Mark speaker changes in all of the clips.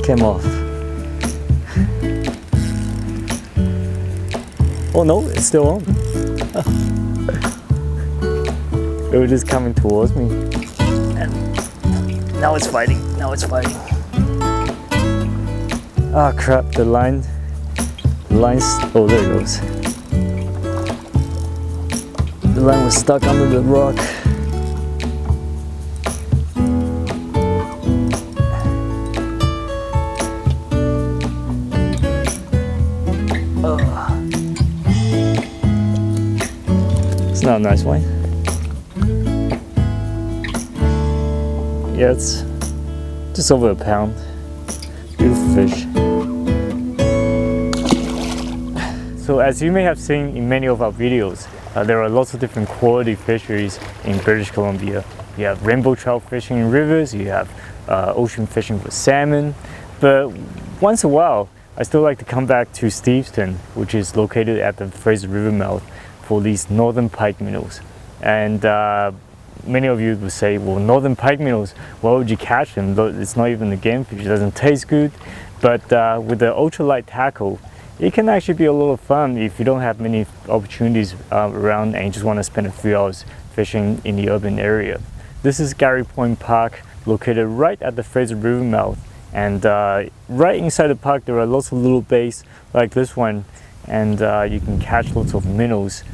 Speaker 1: came off. Oh no, it's still on. It was just coming towards me. And now it's fighting. Now it's fighting. Ah, crap, the line's, oh, there it goes. The line was stuck under the rock. It's not a nice one. Yeah, it's just over a pound. Beautiful fish. So as you may have seen in many of our videos, there are lots of different quality fisheries in British Columbia. You have rainbow trout fishing in rivers, you have ocean fishing for salmon, but once in a while I still like to come back to Steveston, which is located at the Fraser River mouth, for these northern pike minnows. And many of you would say, well, northern pike minnows, why would you catch them? It's not even a game fish, it doesn't taste good. But with the ultralight tackle, it can actually be a lot of fun if you don't have many opportunities around and you just want to spend a few hours fishing in the urban area. This is Garry Point Park, located right at the Fraser River mouth. And right inside the park, there are lots of little bays like this one. And you can catch lots of minnows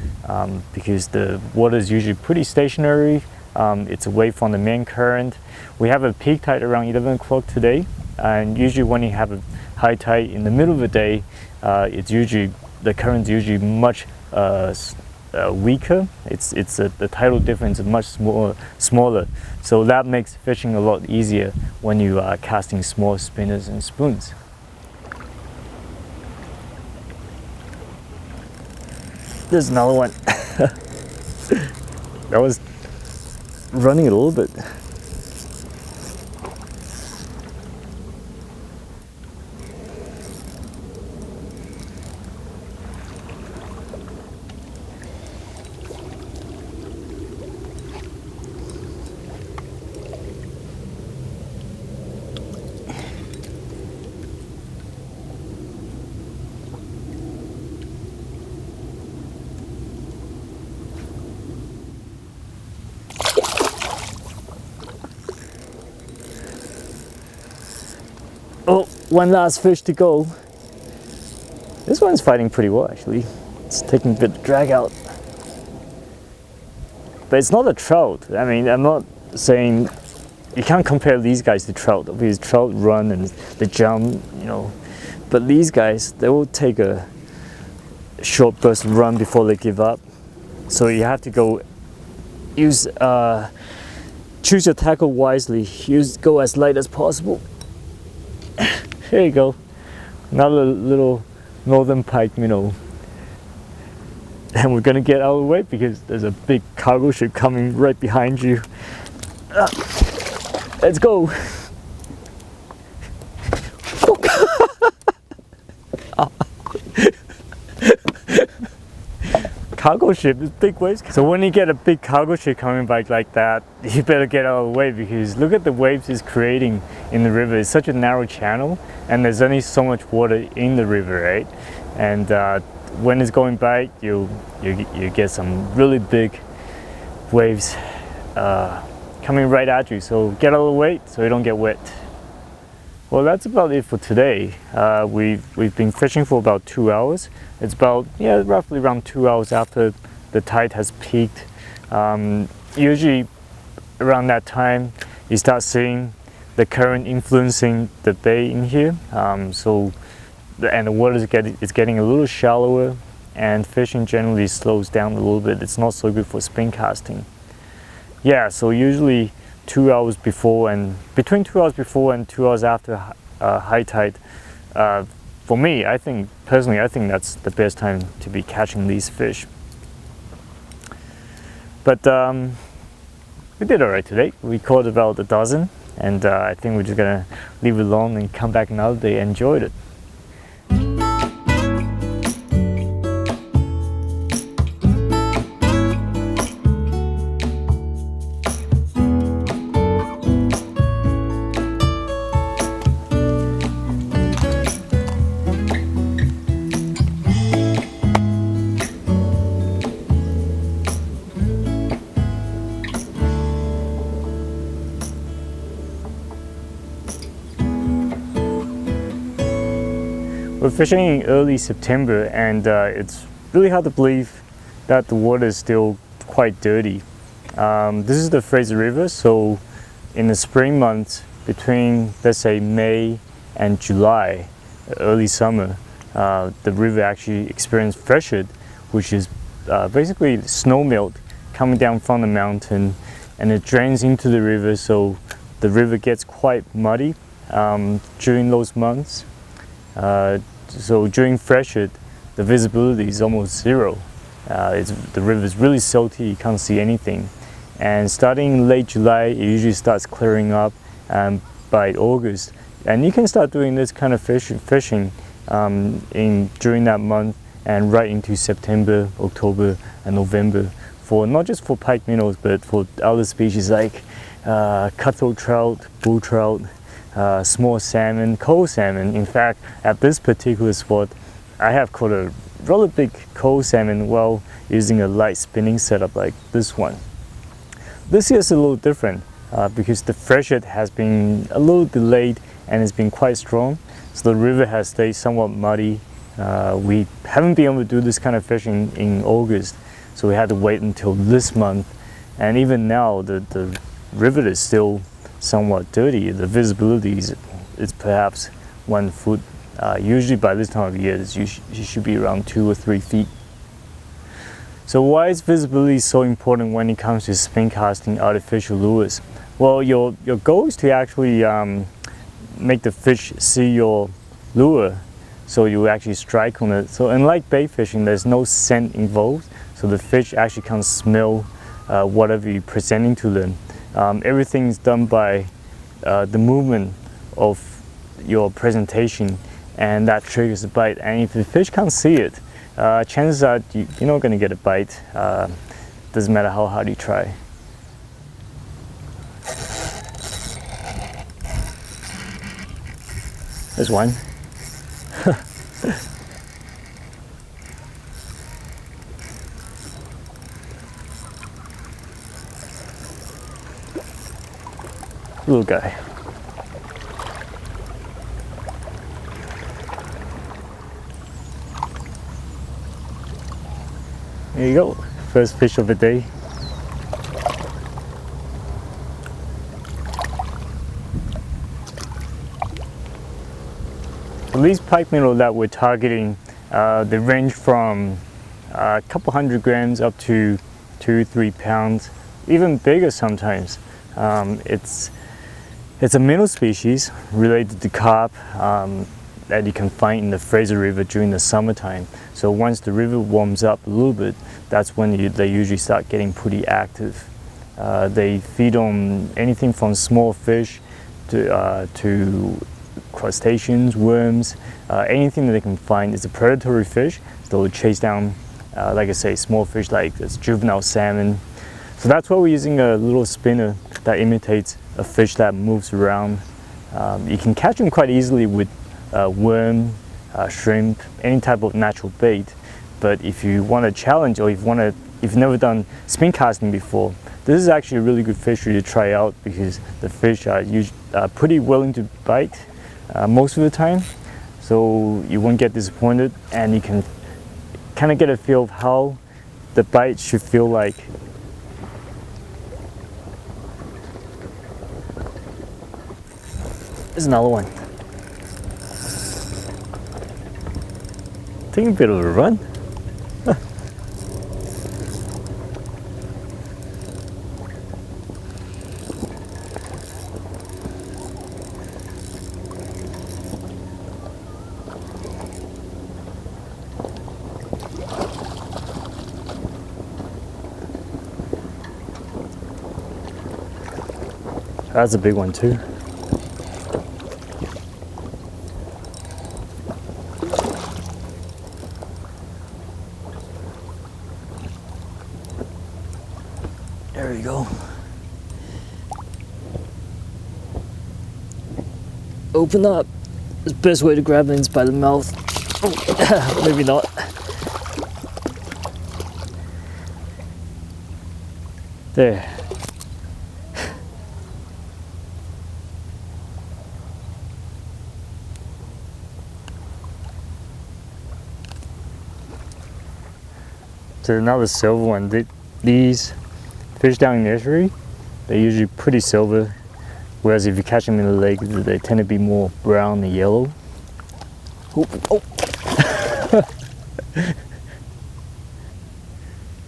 Speaker 1: because the water is usually pretty stationary. It's away from the main current. We have a peak tide around 11 o'clock today, and usually when you have a high tide in the middle of the day, the current's usually much weaker. The tidal difference is much smaller, so that makes fishing a lot easier when you are casting small spinners and spoons. There's another one. That was running a little bit. Oh, one last fish to go. This one's fighting pretty well actually. It's taking a bit of drag out. But it's not a trout. I mean, I'm not saying you can't compare these guys to trout because trout run and they jump, you know. But these guys, they will take a short burst run before they give up. So you have to go choose your tackle wisely. Go as light as possible. Here you go, another little northern pike minnow. And we're gonna get out of the way because there's a big cargo ship coming right behind you. Let's go. Cargo ship is big waves. So when you get a big cargo ship coming by like that, you better get out of the way because look at the waves it's creating in the river. It's such a narrow channel and there's only so much water in the river, right? And when it's going by, you get some really big waves coming right at you. So get out of the way so you don't get wet. Well, that's about it for today. We've been fishing for about 2 hours. It's about, yeah, roughly around 2 hours after the tide has peaked. Usually around that time, you start seeing the current influencing the bay in here. And the water is getting a little shallower and fishing generally slows down a little bit. It's not so good for spin casting. Yeah, so usually 2 hours before and between 2 hours before and 2 hours after high tide, for me, personally, I think that's the best time to be catching these fish. But we did all right today. We caught about a dozen, and I think we're just gonna leave it alone and come back another day and enjoy it. We're fishing in early September, and it's really hard to believe that the water is still quite dirty. This is the Fraser River, so in the spring months, between let's say May and July, early summer, the river actually experienced freshet, which is basically snow melt coming down from the mountain, and it drains into the river, so the river gets quite muddy during those months. So during freshet, the visibility is almost zero. The river is really salty, you can't see anything. And starting late July, it usually starts clearing up by August. And you can start doing this kind of fishing during that month and right into September, October, and November, for not just for pike minnows, but for other species like cutthroat trout, bull trout, small salmon, coho salmon. In fact, at this particular spot, I have caught a rather big coho salmon while using a light spinning setup like this one. This year is a little different because the freshet has been a little delayed and it's been quite strong, so the river has stayed somewhat muddy. We haven't been able to do this kind of fishing in August, so we had to wait until this month. And even now, the river is still somewhat dirty. The visibility is perhaps 1 foot. Usually by this time of year, you should be around 2 or 3 feet. So why is visibility so important when it comes to spin casting artificial lures? Well, your goal is to actually make the fish see your lure, so you actually strike on it. So unlike bait fishing, there's no scent involved, so the fish actually can't smell whatever you're presenting to them. Everything is done by the movement of your presentation, and that triggers the bite. And if the fish can't see it, chances are you're not going to get a bite. Doesn't matter how hard you try. There's one. Little guy. There you go, first fish of the day. These pike minnow that we're targeting, they range from a couple 100 grams up to 2-3 pounds, even bigger sometimes. It's a minnow species related to carp that you can find in the Fraser River during the summertime. So once the river warms up a little bit, that's when they usually start getting pretty active. They feed on anything from small fish to crustaceans, worms, anything that they can find. Is a predatory fish, so they'll chase down, like I say, small fish like this juvenile salmon. So that's why we're using a little spinner that imitates a fish that moves around. You can catch them quite easily with worm, shrimp, any type of natural bait. But if you want a challenge, or if you've never done spin casting before, this is actually a really good fishery to try out, because the fish are pretty willing to bite most of the time, so you won't get disappointed, and you can kind of get a feel of how the bite should feel like. There's another one. Taking a bit of a run. That's a big one too. There we go. Open up. The best way to grab them is by the mouth. Oh, maybe not. There. to another silver one. These fish down in the estuary, they're usually pretty silver, whereas if you catch them in the lake, they tend to be more brown and yellow. Oh.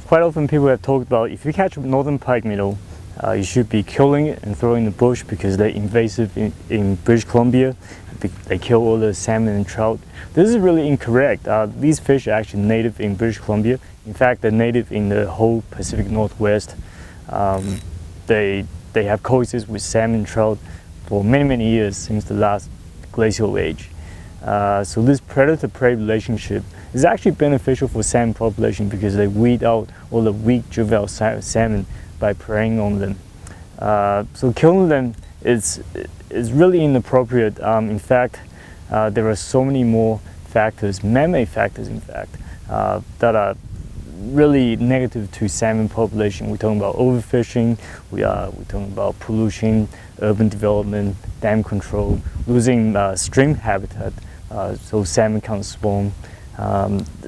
Speaker 1: Quite often people have talked about if you catch a northern pike minnow, you should be killing it and throwing in the bush because they're invasive in British Columbia. They kill all the salmon and trout. This is really incorrect. These fish are actually native in British Columbia. In fact, they're native in the whole Pacific Northwest. They have coexisted with salmon and trout for many years since the last glacial age. So this predator-prey relationship is actually beneficial for salmon population because they weed out all the weak juvenile salmon by preying on them. So killing them is really inappropriate. In fact, there are so many more factors, man-made factors in fact, that are really negative to salmon population. We're talking about overfishing, we're talking about pollution, urban development, dam control, losing stream habitat, so salmon can't spawn.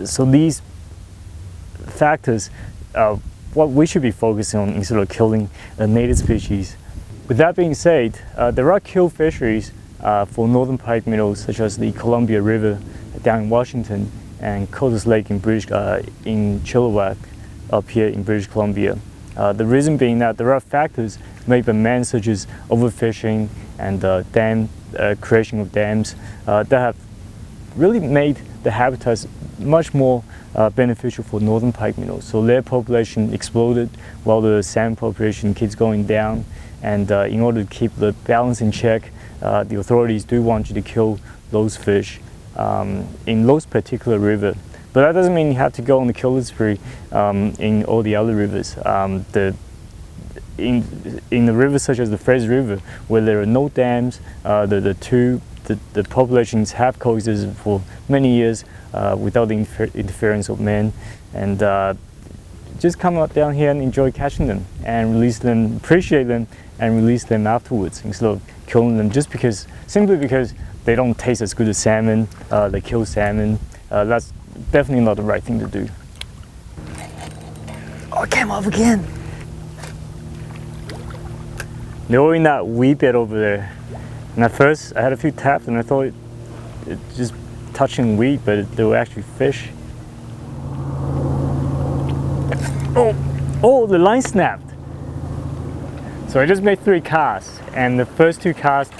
Speaker 1: So these factors are what we should be focusing on instead of killing a native species. With that being said, there are kill fisheries for northern pike minnows, such as the Columbia River down in Washington and Coates Lake in Chilliwack up here in British Columbia. The reason being that there are factors made by man, such as overfishing and creation of dams, that have really made the habitats much more beneficial for northern pike minnows. So their population exploded while the salmon population keeps going down. And in order to keep the balance in check, the authorities do want you to kill those fish in those particular rivers. But that doesn't mean you have to go on the killing spree in all the other rivers. In the rivers such as the Fraser River, where there are no dams, the populations have coexisted for many years without the interference of men, and just come out down here and enjoy catching them and release them, appreciate them, and release them afterwards instead of killing them simply because they don't taste as good as salmon. They kill salmon. That's definitely not the right thing to do. Oh, it came off again. They're all in that weed bed over there. And at first, I had a few taps and I thought it just touching weed, but they were actually fish. Oh, the line snapped. So I just made 3 casts, and the first 2 casts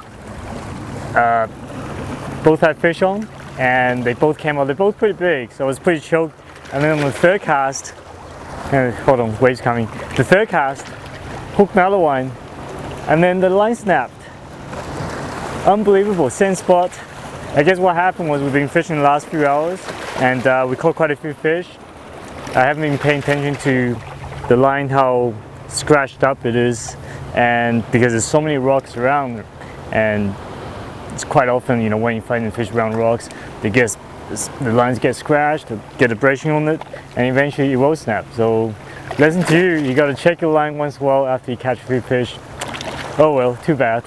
Speaker 1: both had fish on, and they both came out. They're both pretty big, so I was pretty choked. And then on the 3rd cast, hold on, waves coming. The 3rd cast, hooked another one, and then the line snapped. Unbelievable, same spot. I guess what happened was we've been fishing the last few hours, and we caught quite a few fish. I haven't been paying attention to the line, how scratched up it is, and because there's so many rocks around, and it's quite often, you know, when you find the fish around rocks, the lines get scratched, or get abrasion on it, and eventually it will snap. So lesson to you gotta check your line once in a while after you catch a few fish. Oh well, too bad.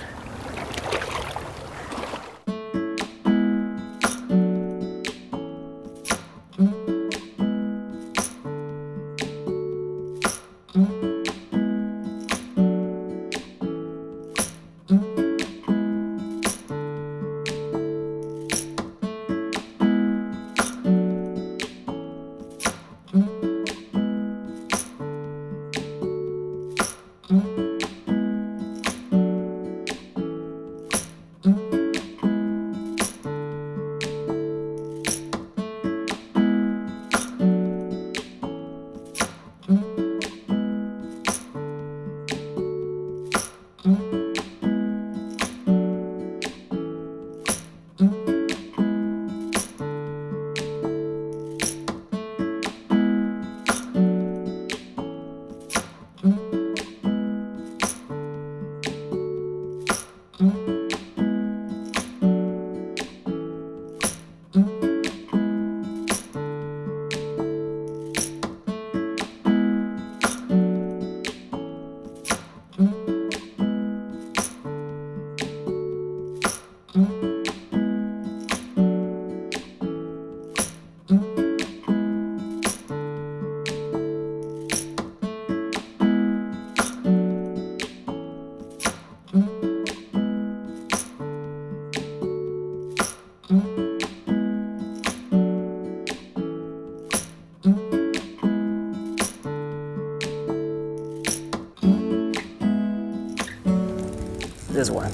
Speaker 1: There's one.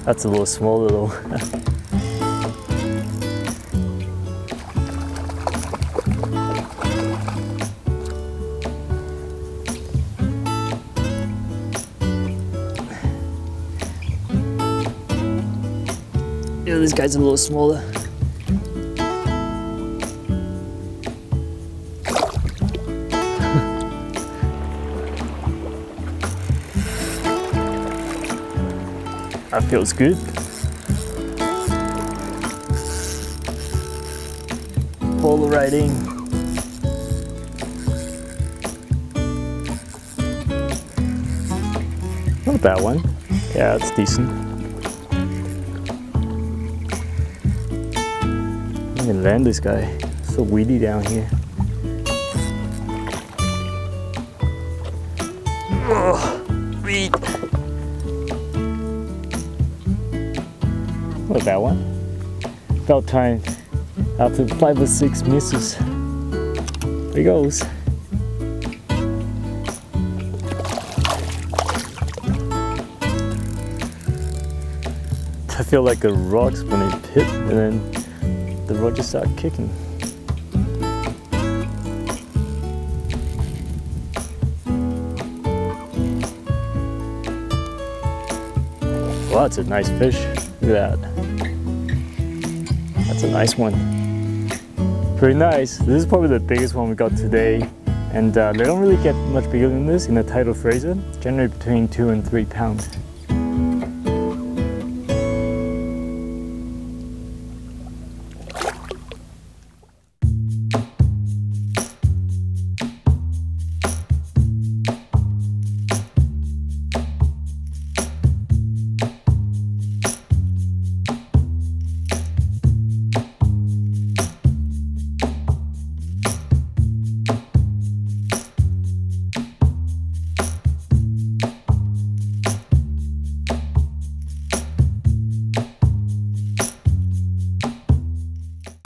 Speaker 1: That's a little smaller though. Yeah, this guy's a little smaller. That feels good. Pull right in. Not a bad one. Yeah, it's decent. I can land this guy. It's so weedy down here. Oh, weed. Not a bad one. About time after 5 or 6 misses. There he goes. I feel like the rocks when it hit and then the rod just started kicking. Wow, that's a nice fish. Look at that. That's a nice one. Pretty nice. This is probably the biggest one we got today. And they don't really get much bigger than this in the tidal Fraser. Generally between 2 and 3 pounds.